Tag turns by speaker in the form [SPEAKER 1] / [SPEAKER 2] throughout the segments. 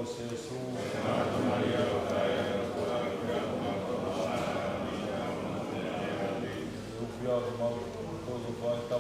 [SPEAKER 1] você, Jesus. Uwielbiam Bogu Wojta,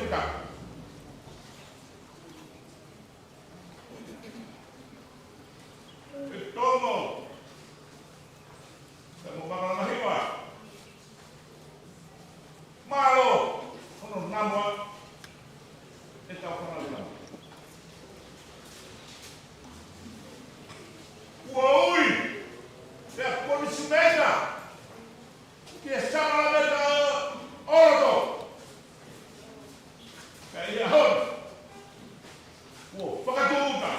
[SPEAKER 2] ka. E tomo. Sa mga mahiwa. Malo. Ano namwa. Ito ako na lang. Uy! Kaya polisi meta. Kaya sama na meta ordo. Kaya yahon. Pagkatuga.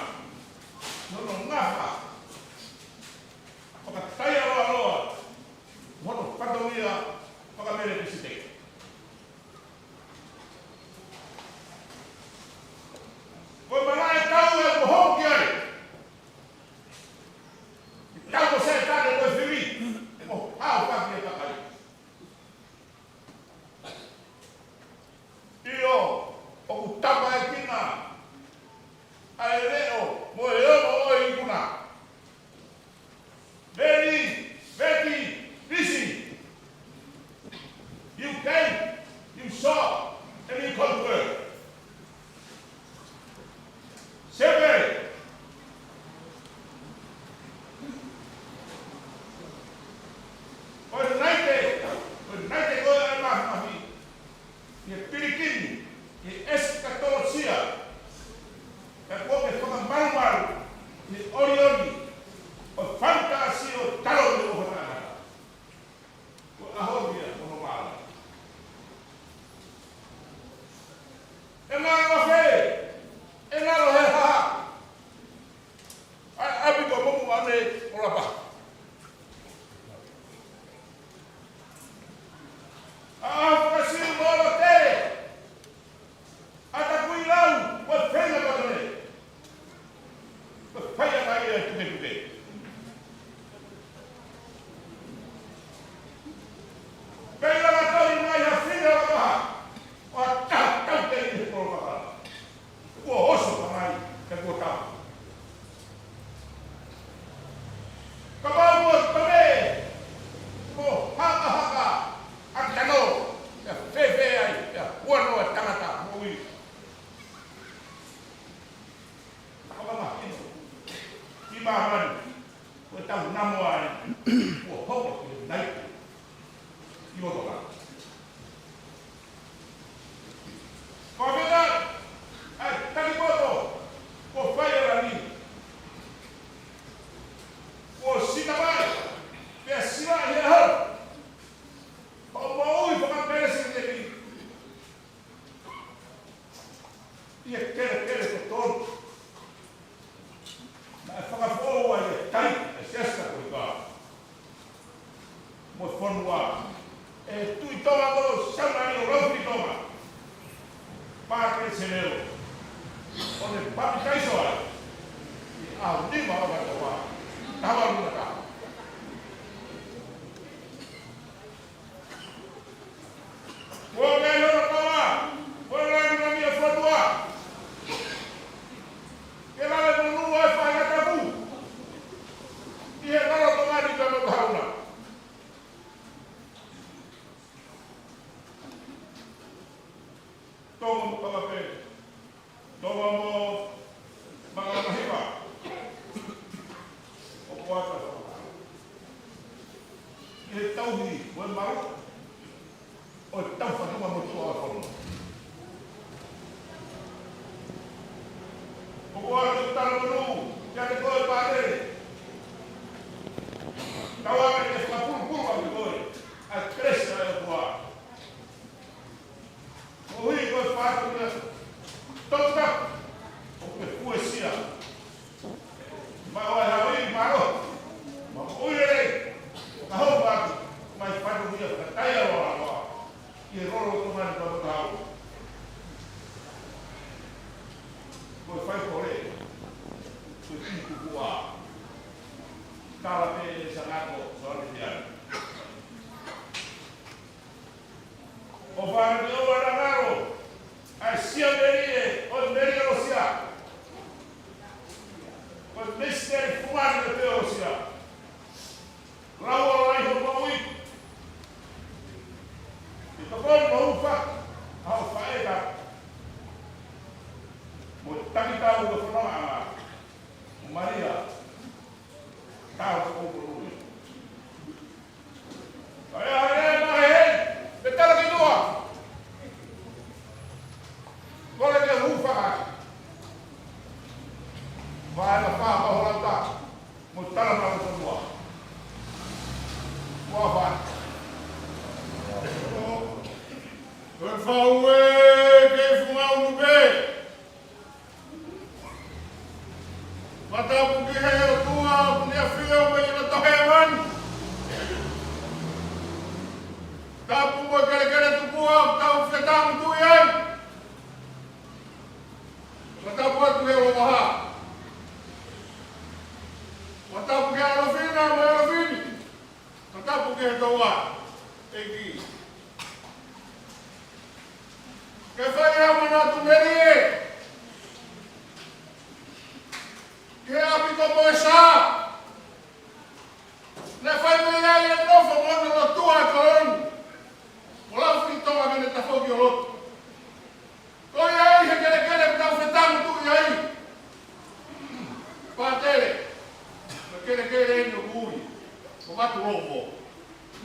[SPEAKER 2] Nono nga ka. Pagkataya wa aloa. Mono pagkawia. Pagkamere pisite. Kung malay tao ay buhok yan. Ikaw mo sa itake ko fili. Emo, hao pag niya kakay. Iyo, pag-utama ay pina. Ay leo, mo eo mo o ikuna. Betty, listen. You came, you saw, and you conquered. Siyempre, Pag-naite ko ang mahami, yung pilikin, yung S-14, at huwag may pagkamalmal, yung Orion, o fantasy, o talong yung umanana. Kung ahon niya, umamala. Enaro fe, enaro heha. Abi ko mo ane orapa. Kasi mo te. Ata kuilau, wa fenga patone. Wa faya kaya tume. Pela la tori na ya fina la ba. Wa ta te ni ko ba. Ko oso kamai ke ko ta. Kababo tome. Ko haka. Ang tano. Ya fefe ay. Ya wano at tangata. Mui. Nakabama. Imaman. Ko tang namuan. Ko hoko. Nai. Iwo ka. Kobeda. Ay, taliboto. Ko fire ali. Ko sinabay. Kaya sila hiyahal. Pag-mauwi pa kang peresin niya. Iya kere ko ton. Na pag-afowa niya. Tayo. Siyesta ko ika. Mo fonwa. Tu toma ko siyang nani o toma. Parte senero. Onde papi kaiso ay. Di ba ako gatawa. Tawag mo na ka. Huwag kayo na kawa. Huwag lang na niya fatwa. Kailangan mo nuwa ay pangatabu. Iya kalau tumari ka maghauna. Toma mo kamape. Toma mo mga mahiba. O kuwata. Iya tauhi. Huwag maro. O tau fa tuma mo tuwa fa mo. O kuwata talo mo. Kaya ko pare. Tawagan niya sa pulpul kami ko. At tres na yung kuwa. Uy, ko fato niya. Toka. O poesia. Mawala maro. Uy, kahon ba? May fato niya. Kaya wala. Iroro tuman ko tao. Ko fai kore. Ko tintu kuwa. Kala pe sa ngato soal dia. O var de o raro. Ai sia berie, o berie o sia. O mister fumar de o sia. Rawo ai ho moi. Ito ko mo fa. Au faeda. taki tahu ke whanonga Maria. Tahu ke kumurui. Kaya nahe, betala ki dua. Kole ke hufa ka. Vai la fa pa hola ta. Mutala na ko dua. Wa fa. Por favor, que fumar um bem. Mata pergi hai tua punya film bagi nak hewan. Tahu buat gara-gara tu buat tahu fetang tu yang. Mata buat tu yang wah. Mata pergi alafina, alafini. Mata pergi doa. Egi. Kefaya mana tu meri? Kaya api ko mo siya. Na familia yan no famono no tua koron. Wala frito ang nitafog yung lot. Ko yay hagere-gere bitang fetang tu yay. Patele. Hagere-gere yung guri. Kumat robo.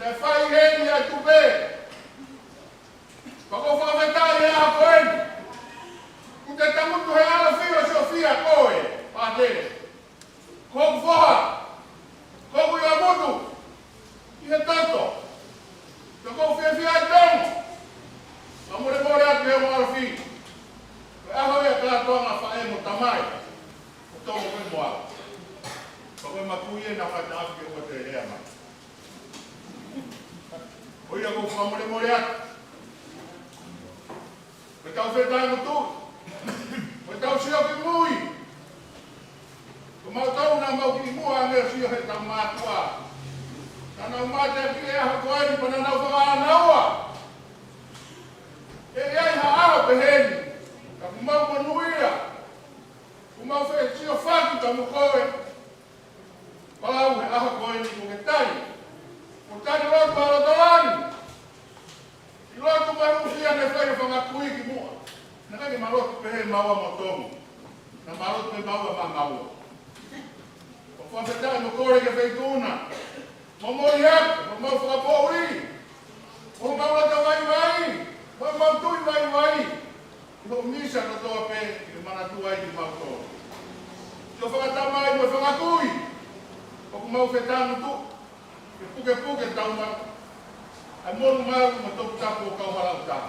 [SPEAKER 2] Na fay hen ya tube. Pako fa fetang ya akoen. Kung tatamot ko hay ala fiyo Sofia koe. Patele. Kung voa, kung yung mundo, iya tanto. Kung fia dong, amore at yung mga fi. Kaya ako yung klato ang afae mo tamay. Ito mo ko yung buha. Pag makuye na kataas yung materiya man. Uy, ako amore at. Bitaw fia tayo mo to. Bitaw siya kimuy. Mau tahu nama ibu angger siya hetang matua. Tanah mata kaya hakuan di pananaw panganawa. Ay haa behen. Kung mau manuya. Kung mau fe siya fagi kamu kowe. Pau hakuan di kugetay. Kutani wag baladalan. Ilot ko baru siya na fe pangakui kimu. Nakagi malot behen mawa motomo. Na malot be mawa mawa. Fazenda no core que feito una. Memoriak, mau fapori. Mau la vai. Mau tu vai. Lo misa no to pe, mana tu ai di mau to. Yo fa tamai, mo fa kui. O mau fetano tu. Que puke tamba. Ai mo mau mo to tapo ka wala ta.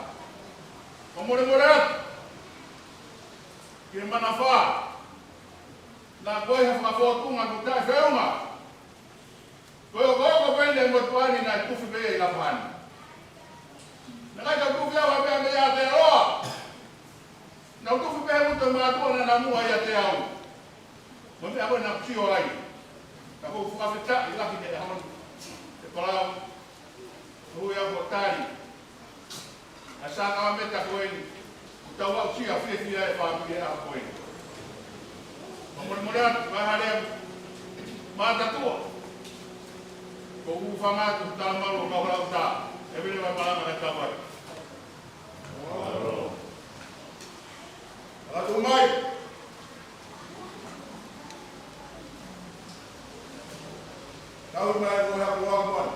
[SPEAKER 2] Morat. Que mana fa. Na koi ha foto nga kuta feuma. Ko pende mo twani na kufi be la pan. Na ka kufi wa be na ya te ro. Na kufi be mo to ma to na mu ya te au. Mo be abo na pio ai. Ka ko fu afeta ila ki de hamon. Te kola ru ya botari. Asa ka me ta koin. Utawa si afeti ya fa mi ya koin. Mudah-mudahan bahagia mata tua. Kau ufama tu tambah lo kau lauta. Ebile malam ada kabar. Wow. Aduh mai. Kau mai lo hak lo kawan.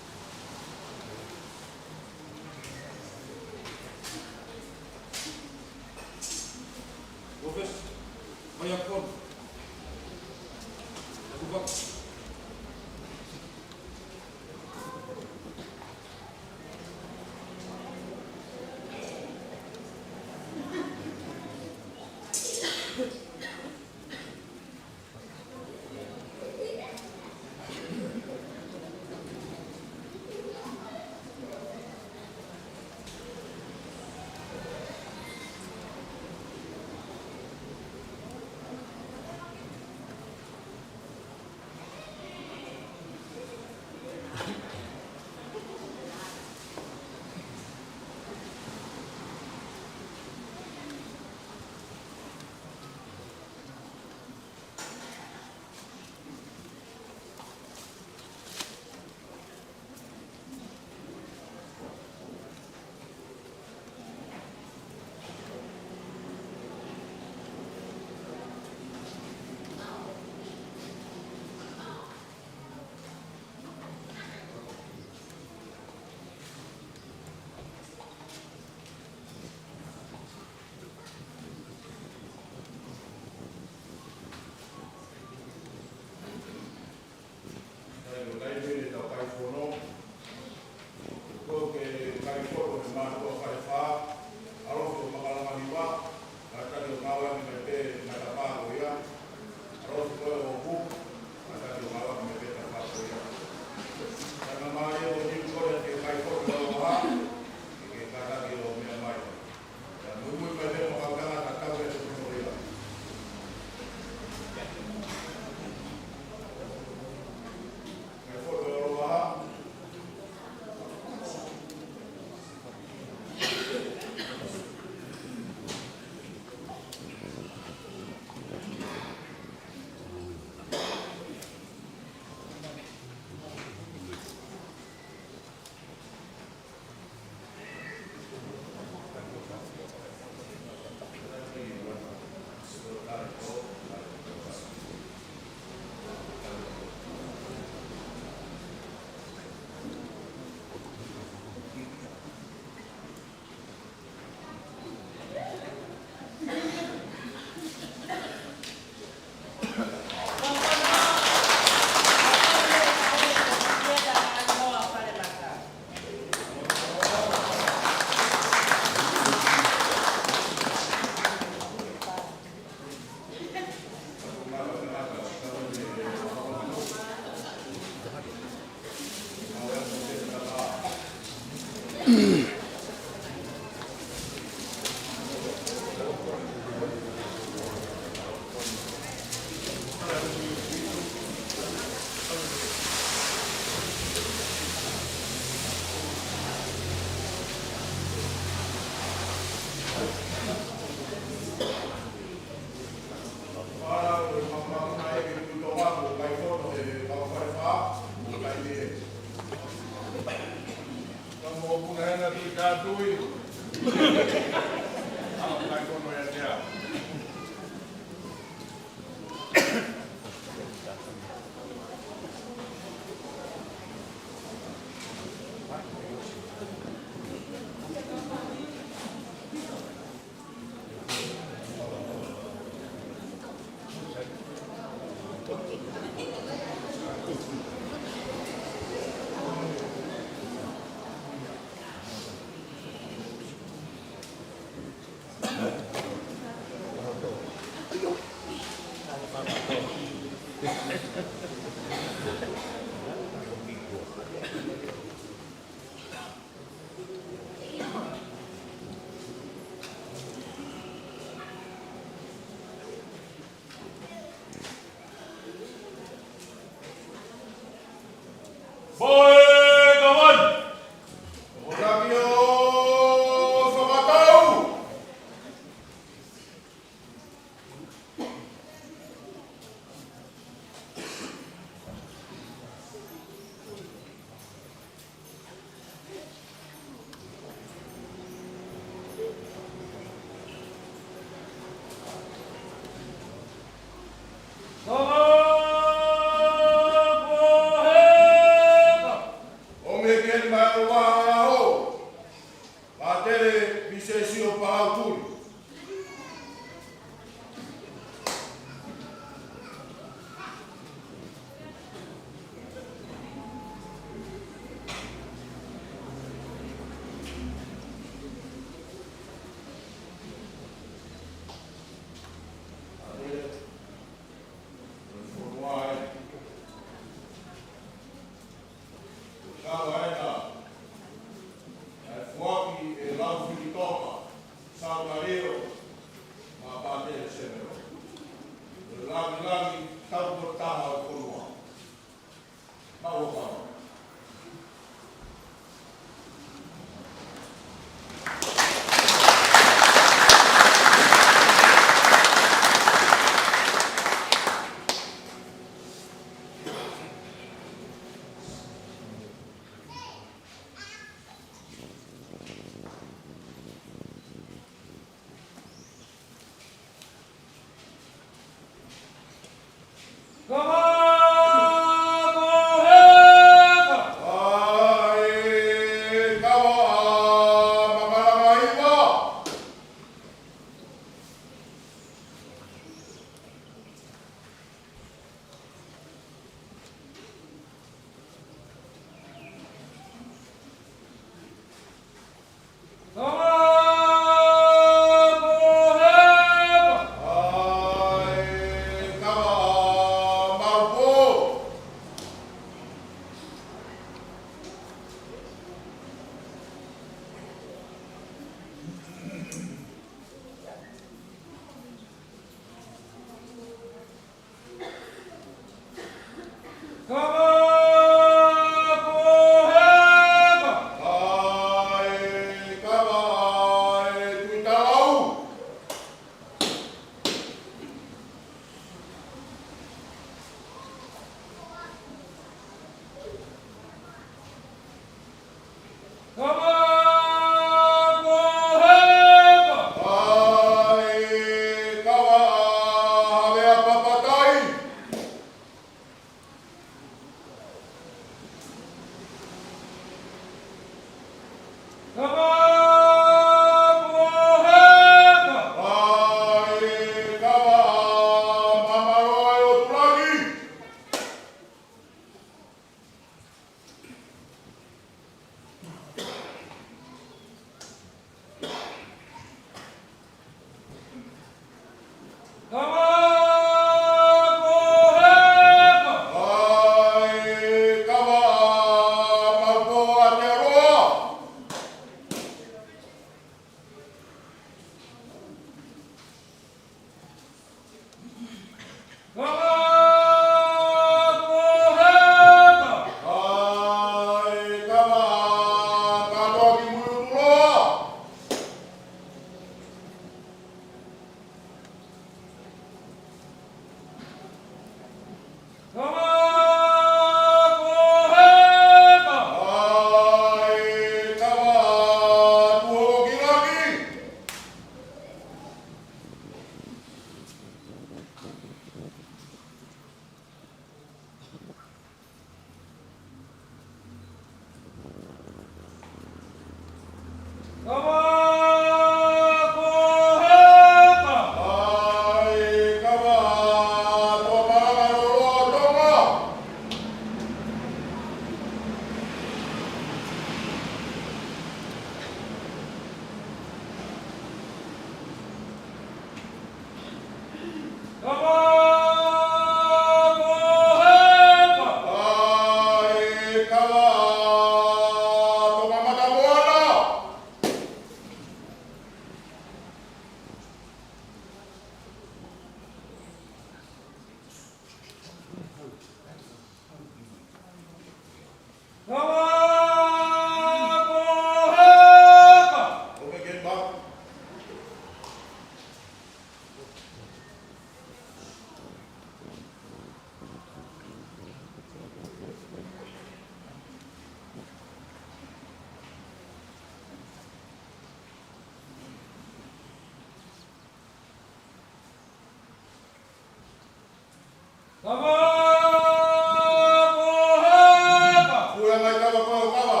[SPEAKER 2] Kuya ngai kawa koe o kawa.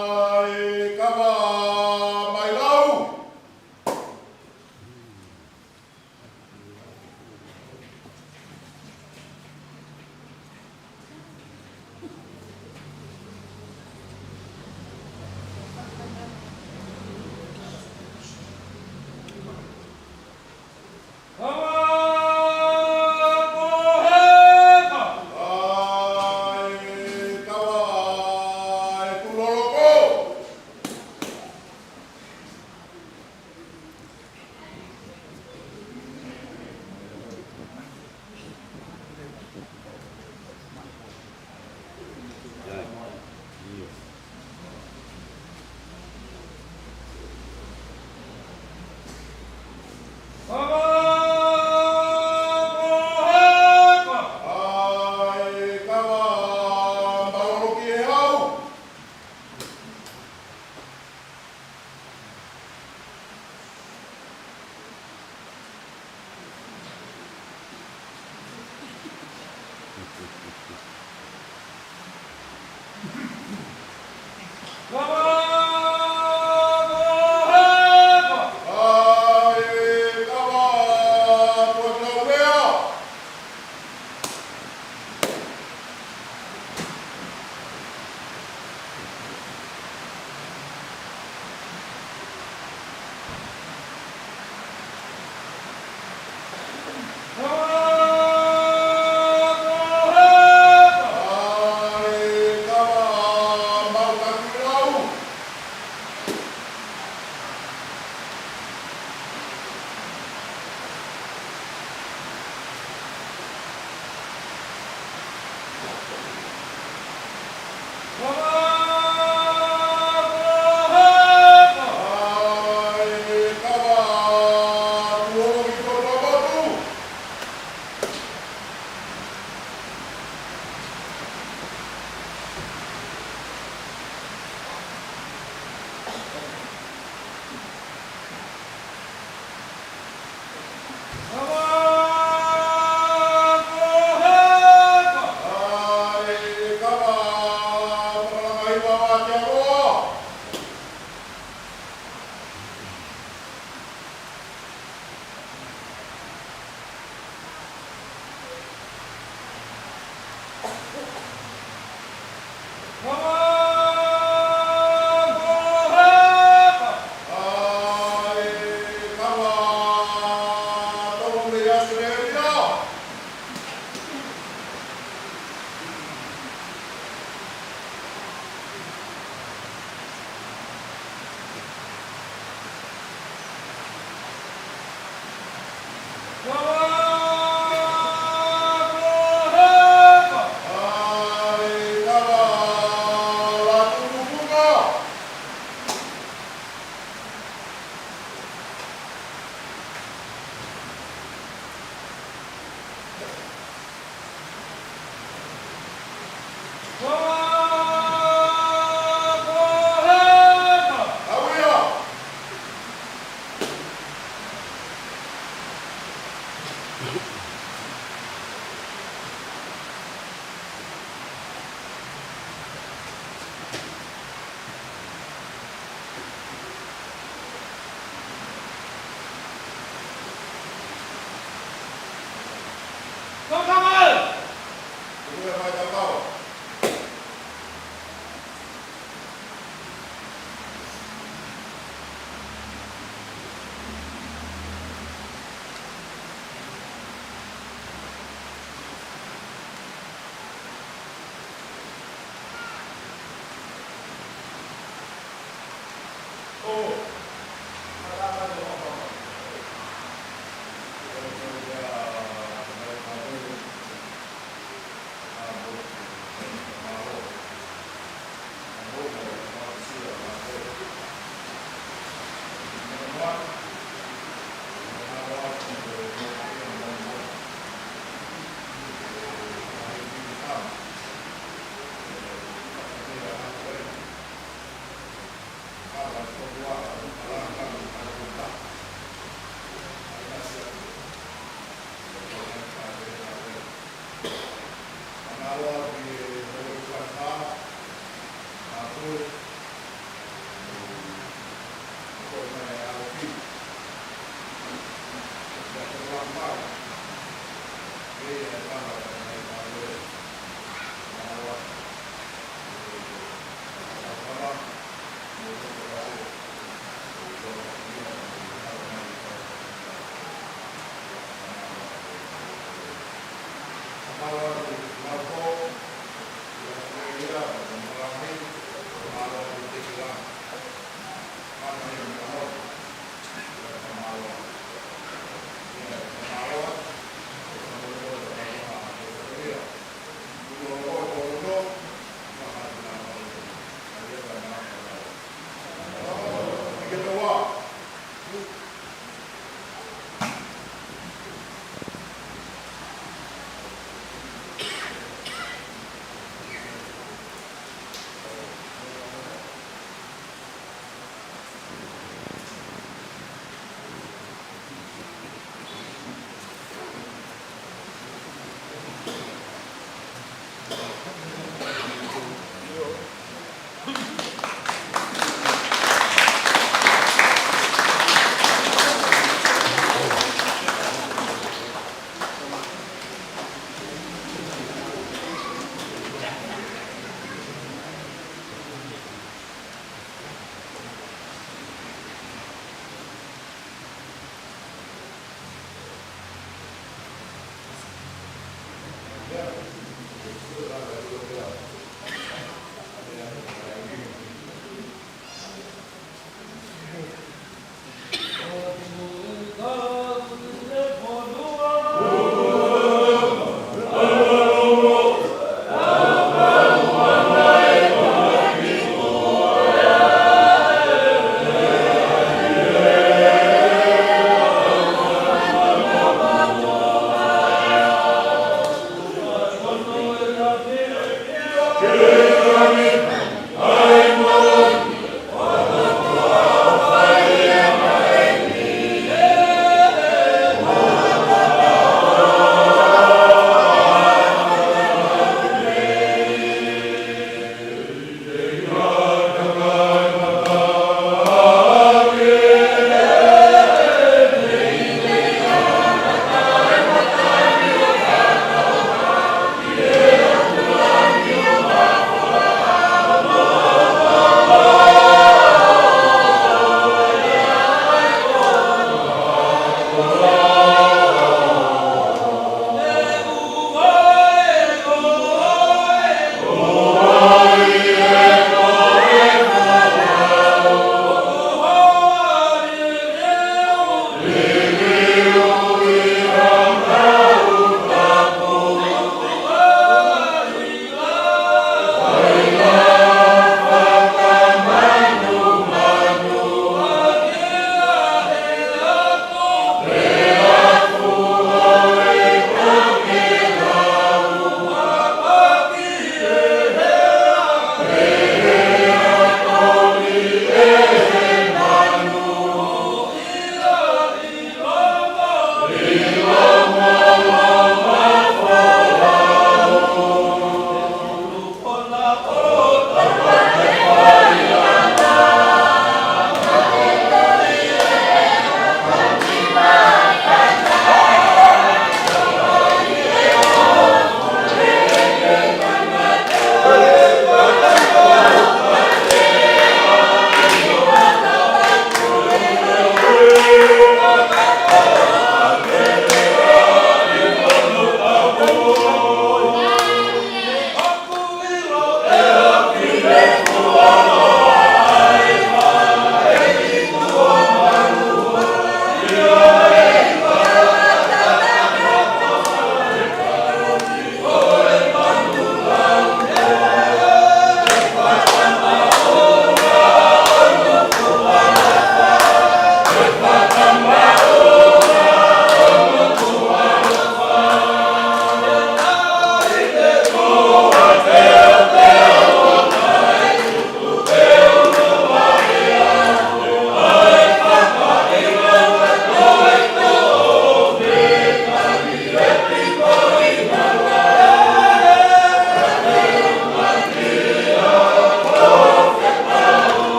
[SPEAKER 2] Ai kawa mai lau. Ai kawa e kuloloko. Ai kawa maloloki e au. Ai kawa tua taurea. Ai kawa mau kakirau. Ai kawa tuologi tologotu. Ai kawa malangai bawa tiaroa. Ai kawa tolong dia sendiri dia. Ai kawa latu bunga. Awia. Kuya mai kawa. Thank you.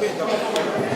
[SPEAKER 3] napenda